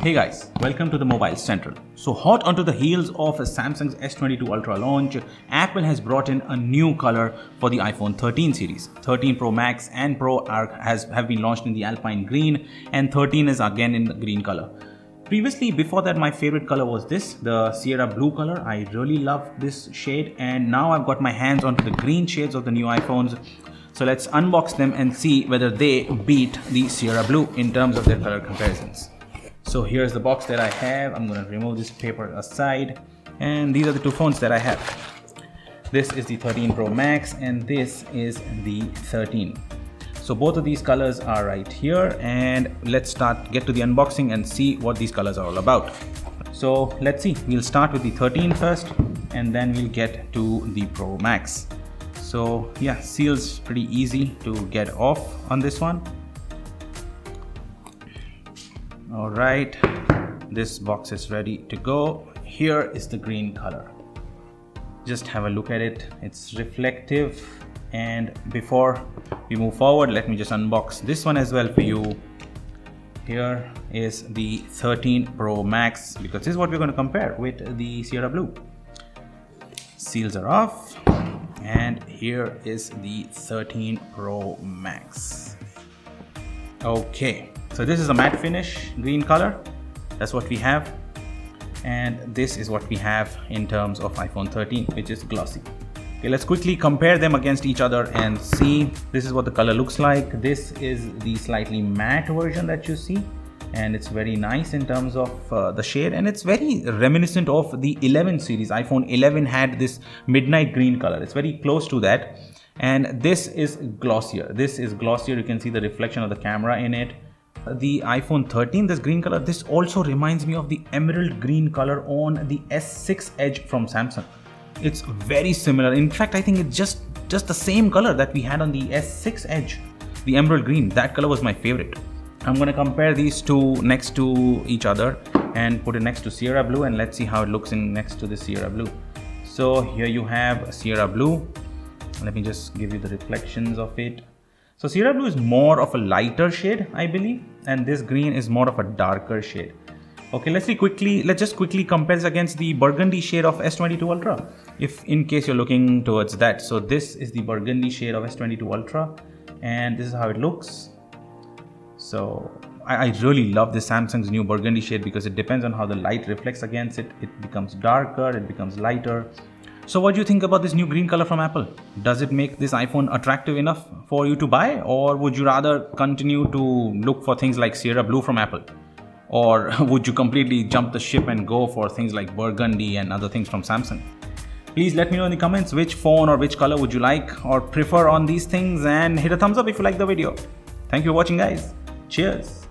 Hey guys, welcome to the Mobile Central. So hot onto the heels of Samsung's S22 Ultra launch, Apple has brought in a new color for the iPhone 13 series. 13 Pro Max and Pro have been launched in the Alpine Green, and 13 is again in the green color. Previously, before that, my favorite color was this, the Sierra Blue color. I really love this shade, and now I've got my hands onto the green shades of the new iPhones. So let's unbox them and see whether they beat the Sierra Blue in terms of their color comparisons. So here's the box that I have. I'm going to remove this paper aside, and these are the two phones that I have. This is the 13 Pro Max and this is the 13. So both of these colors are right here, and let's get to the unboxing and see what these colors are all about. So let's see, we'll start with the 13 first and then we'll get to the Pro Max. So yeah, seals pretty easy to get off on this one. All right, this box is ready to go. Here is the green color. Just have a look at it. It's reflective. And before we move forward, let me just unbox this one as well for you. Here is the 13 Pro Max, because this is what we're going to compare with the Sierra Blue. Seals are off, and here is the 13 Pro Max. Okay, so this is a matte finish green color. That's what we have. And this is what we have in terms of iPhone 13, which is glossy. Okay, let's quickly compare them against each other and see. This is what the color looks like. This is the slightly matte version that you see, and it's very nice in terms of the shade, and it's very reminiscent of the 11 series. iPhone 11 had this midnight green color. It's very close to that. And this is glossier. This is glossier. You can see the reflection of the camera in it. The iPhone 13, this green color, this also reminds me of the emerald green color on the S6 Edge from Samsung. It's very similar. In fact, I think it's just the same color that we had on the S6 Edge. The emerald green, that color was my favorite. I'm going to compare these two next to each other and put it next to Sierra Blue, and let's see how it looks next to the Sierra Blue. So here you have Sierra Blue. Let me just give you the reflections of it. So Sierra Blue is more of a lighter shade, I believe, and this green is more of a darker shade. Okay, let's just quickly compare this against the burgundy shade of S22 Ultra, if in case you're looking towards that. So this is the burgundy shade of S22 Ultra, and this is how it looks. So I really love this Samsung's new burgundy shade, because it depends on how the light reflects against it. It becomes darker, it becomes lighter. So what do you think about this new green color from Apple? Does it make this iPhone attractive enough for you to buy, or would you rather continue to look for things like Sierra Blue from Apple? Or would you completely jump the ship and go for things like burgundy and other things from Samsung? Please let me know in the comments which phone or which color would you like or prefer on these things, and hit a thumbs up if you like the video. Thank you for watching, guys. Cheers.